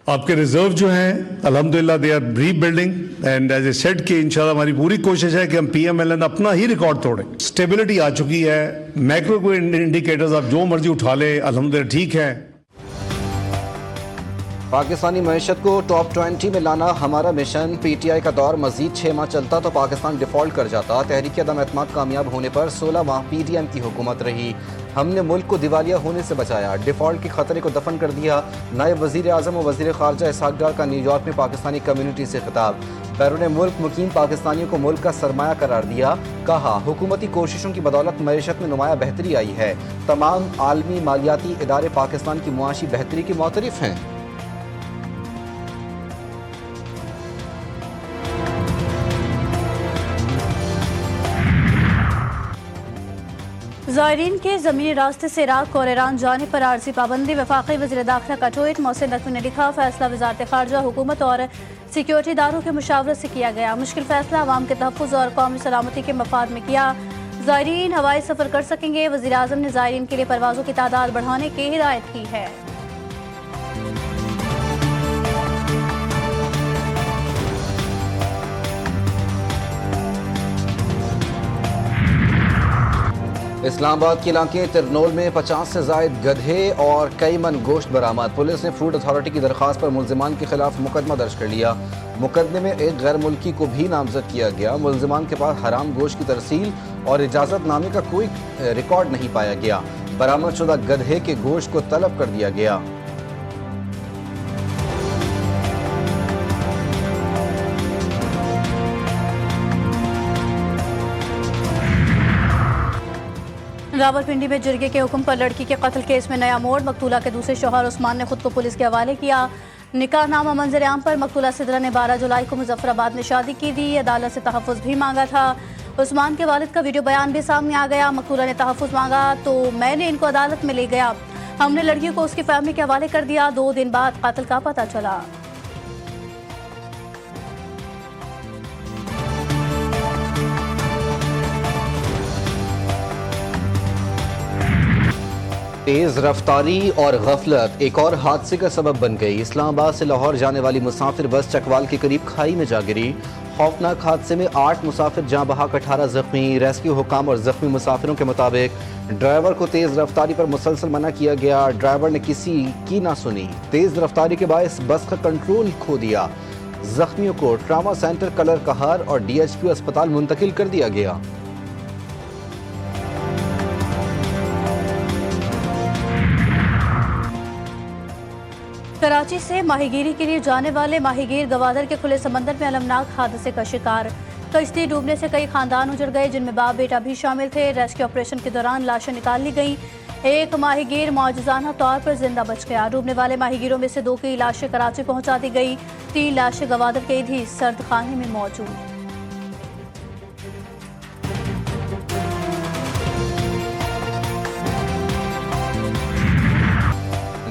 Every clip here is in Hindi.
आपके रिजर्व जो हैं अल्हम्दुलिल्लाह they are rebuilding and as I said कि इंशाल्लाह हमारी पूरी कोशिश है कि हम पीएमएलएन अपना ही रिकॉर्ड तोड़ें। स्टेबिलिटी आ चुकी है, मैक्रो इंडिकेटर्स आप जो मर्जी उठा ले अल्हम्दुलिल्लाह ठीक है। पाकिस्तानी मईशत को टॉप 20 में लाना हमारा मिशन। पीटीआई का दौर मजीद 6 माह चलता तो पाकिस्तान डिफॉल्ट कर जाता। तहरीक अदम एतमाद कामयाब होने पर 16 माह पीडीएम की हुकूमत रही। हमने मुल्क को दिवालिया होने से बचाया, डिफॉल्ट के खतरे को दफन कर दिया। नायब वजीर आजम और वजीर खारजा इसहाक डार का न्यूयॉर्क में पाकिस्तानी कम्युनिटी से खिताब। बैरून मुल्क मुकीम पाकिस्तानियों को मुल्क का सरमाया करार दिया। कहा हुकूमती कोशिशों की बदौलत मईशत में नुमाया बेहतरी आई है। तमाम आलमी मालियाती इदारे पाकिस्तान की मुआशी बेहतरी के मुतरिफ हैं। ज़ायरीन के ज़मीनी रास्ते से इराक और ईरान जाने पर आर्जी पाबंदी। वफाकी वज़ीर दाखिला का ट्वीट। मोहसिन नकवी ने लिखा फैसला वज़ारत ख़ारजा हुकूमत और सिक्योरिटी इदारों के मुशावरत से किया गया। मुश्किल फैसला अवाम के तहफ़्फ़ुज़ और कौमी सलामती के मफाद में किया। ज़ायरीन हवाई सफ़र कर सकेंगे। वज़ीर आज़म ने ज़ायरीन के लिए परवाज़ों की तादाद बढ़ाने की हिदायत की है। इस्लामाबाद के इलाके तिरनोल में 50 से जायद गधे और कई मन गोश्त बरामद। पुलिस ने फूड अथॉरिटी की दरख्वास्त पर मुल्जिमान के खिलाफ मुकदमा दर्ज कर लिया। मुकदमे में एक गैर मुल्की को भी नामजद किया गया। मुल्जिमान के पास हराम गोश्त की तरसील और इजाज़तनामे का कोई रिकॉर्ड नहीं पाया गया। बरामद शुदा गधे के गोश्त को तलब कर दिया गया। रावलपिंडी में जिरगे के हुक्म पर लड़की के कत्ल केस में नया मोड़। मकतूला के दूसरे शौहर उस्मान ने खुद को पुलिस के हवाले किया। निकाहनामा मंजर आम पर मकतूला सिदरा ने 12 जुलाई को मुजफ्फराबाद में शादी की थी। अदालत से तहफ़्फ़ुज़ भी मांगा था। उस्मान के वालिद का वीडियो बयान भी सामने आ गया। मकतूला ने तहफ़्फ़ुज़ मांगा तो मैंने इनको अदालत में ले गया। हमने लड़की को उसकी फैमिली के हवाले कर दिया। 2 दिन बाद कातिल का पता चला। तेज रफ्तारी और गफलत एक और हादसे का सबब बन गई। इस्लामाबाद से लाहौर जाने वाली मुसाफिर बस चकवाल के करीब खाई में जा गिरी। खौफनाक हादसे में 8 मुसाफिर जाँ बहक 18 जख्मी। रेस्क्यू हुकाम और जख्मी मुसाफिरों के मुताबिक ड्राइवर को तेज रफ्तारी पर मुसलसल मना किया गया। ड्राइवर ने किसी की ना सुनी। तेज रफ्तारी के बायस बस का कंट्रोल खो दिया। जख्मियों को ट्रामा सेंटर कलर कहर और DHP अस्पताल मुंतकिल कर दिया गया। कराची से माहीगीरी के लिए जाने वाले माहीगीर गवादर के खुले समंदर में अलमनाक हादसे का शिकार। कश्ती डूबने से कई खानदान उजड़ गए, जिनमें बाप बेटा भी शामिल थे। रेस्क्यू ऑपरेशन के दौरान लाशें निकाल ली गईं। एक माहीगीर मौजूदाना तौर पर जिंदा बच गया। डूबने वाले माहीगीरों में से 2 की लाशें कराची पहुंचा दी गई। 3 लाशें गवादर के ही सर्द खाने में मौजूद।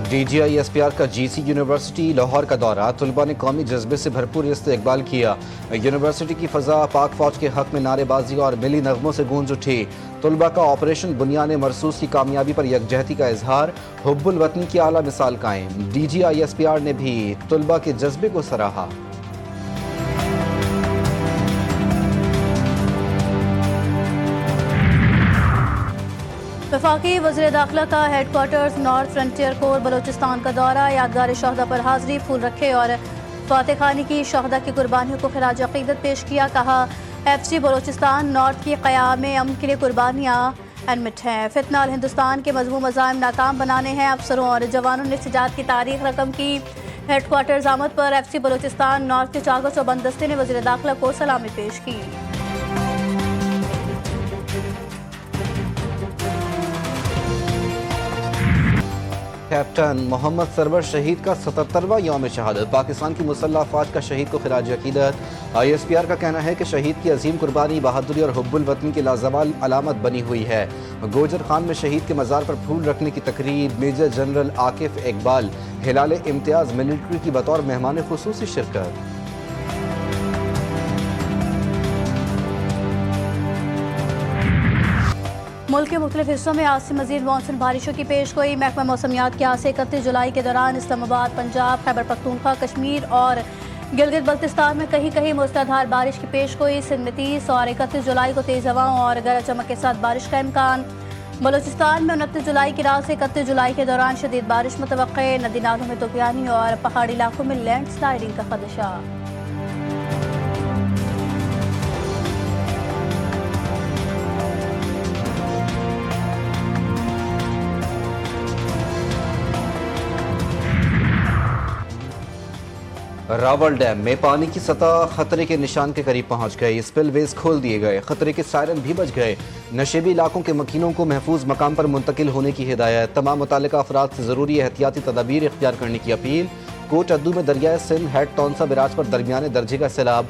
DGI-SPR का GC यूनिवर्सिटी लाहौर का दौरा। तुलबा ने कौमी जज्बे से भरपूर इस्तकबाल किया। यूनिवर्सिटी की फ़ज़ा पाक फ़ौज के हक में नारेबाजी और मिली नगमों से गूंज उठी। तुलबा का ऑपरेशन बुनियान मरसूस की कामयाबी पर यकजहती का इजहार। हुब्बुल वतनी की आला मिसाल कायम। DGI-SPR ने भी तुलबा के जज्बे को सराहा। वफाकी वज़ीर दाखिला का headquarters north frontier core Balochistan का दौरा। यादगार शहदा पर हाजिरी, फूल रखे और फातह खानी की शहदा की कुर्बानियों को खराज अकीदत पेश किया। कहा FC बलोचिस्तान नॉर्थ की क़याम अमन के लिए कुर्बानियाँ एडमिट हैं। फितना और हिंदुस्तान के मज़मूम मज़ाहिम नाकाम बनाने हैं। अफसरों और जवानों ने इख्तिजाज की तारीख रकम की। हेडक्वार्टर्स आमद पर FC बलोचिस्तान नॉर्थ के चागो चौबंद दस्ते ने वज़ीर दाखिला को सलामी पेश की। कैप्टन मोहम्मद सरवर शहीद का 77वां यौम शहादत। पाकिस्तान की मुसल्लह अफवाज का शहीद को खिराज अकीदत। ISPR का कहना है कि शहीद की अजीम कुर्बानी, बहादुरी और हुब्बुल वतनी की लाजवाल अलामत बनी हुई है। गोजर खान में शहीद के मज़ार पर फूल रखने की तकरीब। मेजर जनरल आकिफ इकबाल हिलाल इम्तियाज़ मिलिट्री की बतौर मेहमान खुसूसी शिरकत। मुल्क के मुख्तलिफ हिस्सों में आज से मजीद मानसून बारिशों की पेश गोई। महकमा मौसमियात के आज से 31 जुलाई के दौरान इस्लामाबाद, पंजाब, खैबर पख्तूनख्वा, कश्मीर और गिलगित बल्तिस्तान में कहीं कहीं मूसलाधार बारिश की पेश गोई। सिंध में 30 और 31 जुलाई को तेज़ हवाओं और गरज चमक के साथ बारिश का इम्कान। बलूचिस्तान में 29 जुलाई की रात से 31 जुलाई के दौरान शदीद बारिश मुतवक्के। नदी नालों में तूफ़ानी और पहाड़ी इलाकों में लैंड स्लाइडिंग का खदशा। रावल डैम में पानी की सतह खतरे के निशान के करीब पहुंच गई। स्पिलवेज खोल दिए गए, खतरे के सायरन भी बज गए। नशेबी इलाकों के मकीनों को महफूज मकाम पर मुंतकिल होने की हिदायत। तमाम मुतालिका अफराद से ज़रूरी एहतियाती तदाबीर इख्तियार करने की अपील। कोट अद्दू में दरियाए सिंध हेड तौनसा बिराज पर दरमियाने दर्जे का सैलाब।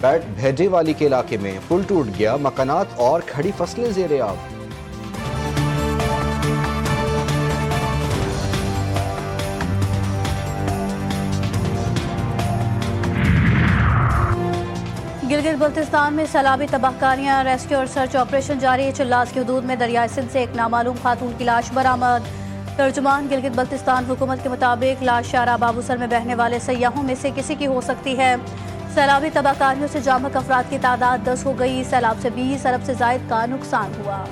बैट भेजे वाली के इलाके में पुल टूट गया, मकानात और खड़ी फसलें ज़ेरे आब। गिलगित बल्तिस्तान में सैलाबी तबाहकारियां, रेस्क्यू और सर्च ऑपरेशन जारी। चिल्लास की हदूद में दरियाए सिंध से एक नामालूम खातून की लाश बरामद। तर्जुमान गिलगित बल्तिस्तान हुकूमत के मुताबिक लाश शारा बाबूसर में बहने वाले सयाहों में से किसी की हो सकती है। सैलाबी तबाहकारियों से जामक अफराद की तादाद 10 हो गई। सैलाब से 20 अरब से जायद का नुकसान हुआ।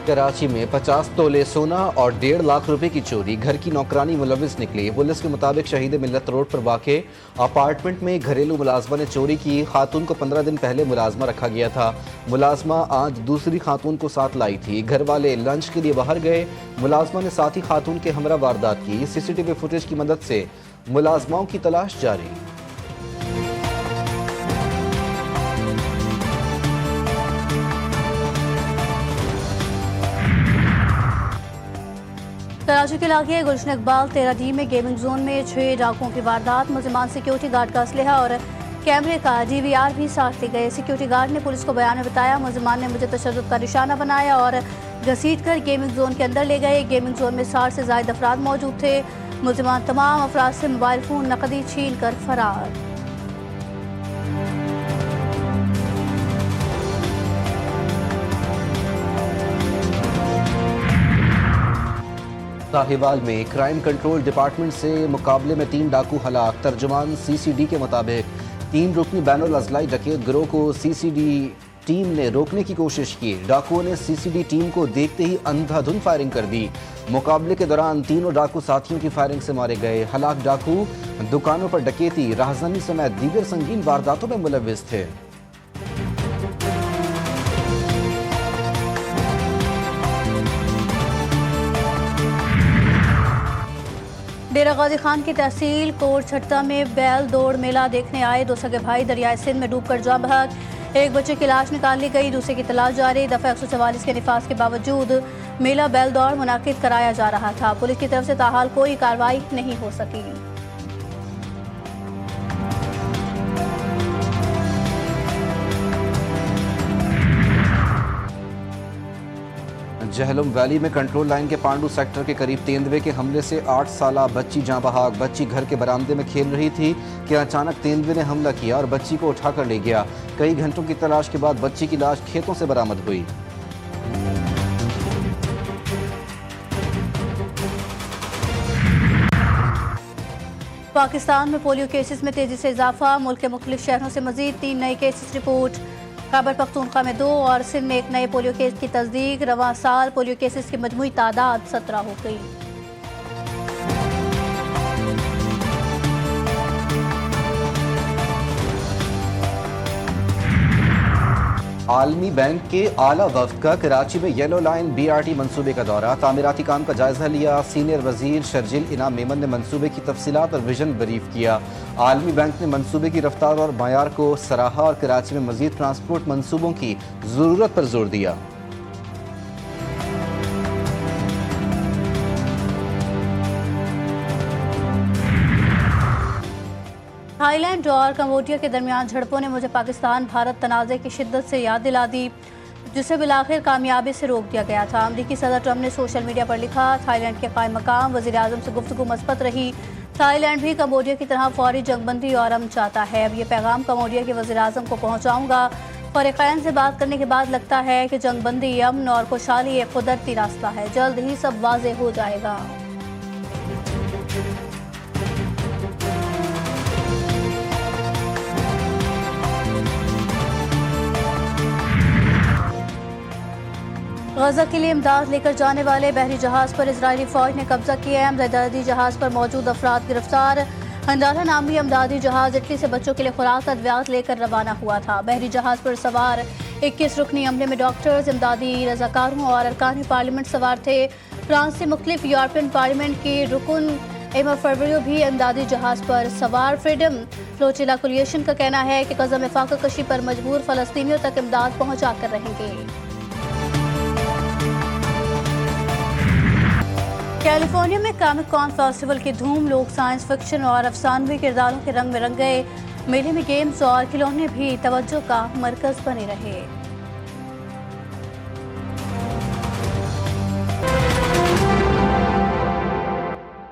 कराची में 50 तोले सोना और 1.5 लाख रुपए की चोरी। घर की नौकरानी मुलविस निकली। पुलिस के मुताबिक शहीद मिल्लत रोड पर वाक़े अपार्टमेंट में घरेलू मुलाजमा ने चोरी की। खातून को 15 दिन पहले मुलाजमा रखा गया था। मुलाजमा आज दूसरी खातून को साथ लाई थी। घर वाले लंच के लिए बाहर गए। मुलाजमा ने साथी खातून के हमरा वारदात की। CCTV फुटेज की मदद से मुलाजमाओं की तलाश जारी। कराची के इलाके गुलशन इकबाल 13D में गेमिंग जोन में 6 डाकुओं की वारदात। मुलजिमान सिक्योरिटी गार्ड का असलहा और कैमरे का DVR भी साथ ले गए। सिक्योरिटी गार्ड ने पुलिस को बयान में बताया, मुलजिमान ने मुझे तशद्दुद का निशाना बनाया और घसीट कर गेमिंग जोन के अंदर ले गए। गेमिंग जोन में 60 से ज्यादा अफराद मौजूद थे। मुलजिमान तमाम अफराद से मोबाइल फोन नकदी छीन कर फरार। साहिवाल में क्राइम कंट्रोल डिपार्टमेंट से मुकाबले में 3 डाकू हलाक। तर्जुमान CCD के मुताबिक 3 रुकनी बैनुल अजलाई डकैत गिरोह को CCD टीम ने रोकने की कोशिश की। डाकुओं ने CCD टीम को देखते ही अंधाधुंध फायरिंग कर दी। मुकाबले के दौरान तीनों डाकू साथियों की फायरिंग से मारे गए। हलाक डाकू दुकानों पर डकैती, राहज़नी समेत दीगर संगीन वारदातों में मुलविस थे। डेरा गाजी खान की तहसील कोट छट्टा में बैल दौड़ मेला देखने आए 2 सगे भाई दरियाए सिंध में डूबकर जाँ बहक। एक बच्चे की लाश निकाल ली गई, दूसरे की तलाश जारी। दफा 144 के निफाज के बावजूद मेला बैल दौड़ मुनाकिद कराया जा रहा था। पुलिस की तरफ से ताहाल कोई कार्रवाई नहीं हो सकी। जहलम वैली में कंट्रोल लाइन के पांडू सेक्टर के करीब तेंदुए के हमले से 8 साला बच्ची जाँ बहाक। बच्ची घर के बरामदे में खेल रही थी कि अचानक तेंदुए ने हमला किया और बच्ची को उठाकर ले गया। कई घंटों की तलाश के बाद बच्ची की लाश खेतों से बरामद हुई। पाकिस्तान में पोलियो केसेस में तेजी से इजाफा। मुल्क के मुख्तलिफ शहरों से मजीद 3 नए केसेस रिपोर्ट। खैबर पख्तूनख्वा में 2 और सिंध में 1 नए पोलियो केस की तस्दीक। रवां साल पोलियो केसेस की मजमूई तादाद 17 हो गई। आलमी बैंक के आला वफ्द का कराची में येलो लाइन BRT मंसूबे का दौरा। तामीराती काम का जायजा लिया। सीनियर वजीर शर्जिल इनाम मेमन ने मंसूबे की तफसीलात और विजन ब्रीफ किया। आलमी बैंक ने मंसूबे की रफ्तार और मायार को सराहा और कराची में मजीद ट्रांसपोर्ट मंसूबों की जरूरत पर जोर दिया। थाईलैंड और कंबोडिया के दरमियान झड़पों ने मुझे पाकिस्तान भारत तनाज़े की शिद्दत से याद दिला दी, जिसे बिलाखिर कामयाबी से रोक दिया गया था। अमरीकी सदर ट्रंप ने सोशल मीडिया पर लिखा, थाईलैंड के कायम मकाम वज़ीर आज़म से गुफ्तगू मस्बत रही। थाईलैंड भी कम्बोडिया की तरह फौरी जंगबंदी और अमन चाहता है। अब ये पैगाम कम्बोडिया के वज़ीर-ए-आज़म को पहुंचाऊंगा। फ़रीक़ैन से बात करने के बाद लगता है कि जंगबंदी, अमन और खुशहाली एक कुदरती रास्ता है। जल्द ही सब वाज़ेह हो जाएगा। गजा के लिए इमदाद लेकर जाने वाले बहरी जहाज पर इजरायली फौज ने कब्जा किया है। इमदादी जहाज पर मौजूद अफराद गिरफ्तार। हंडारा नामी इमदादी जहाज इटली से बच्चों के लिए खुराक अद्वियात लेकर रवाना हुआ था। बहरी जहाज पर सवार 21 रुकनी अमले में डॉक्टर्स, इमदादी रजाकारों और अरकान पार्लियामेंट सवार थे। फ्रांस से मुख्तलिफ यूरोपियन पार्लियामेंट के रुकन एमा फरवरियो भी इमदादी जहाज पर सवार। फ्रीडम फ्लोटिला कोलिशन का कहना है कि गजा में फाका कशी पर मजबूर फलस्तीनियों तक इमदाद पहुंचा कर रहेंगे। कैलिफोर्निया में कॉमिक कॉन फेस्टिवल की धूम, लोग साइंस फिक्शन और अफसानवी किरदारों के रंग में रंग गए। मेले में गेम्स और खिलौने भी तवज्जो का मरकज बने रहे।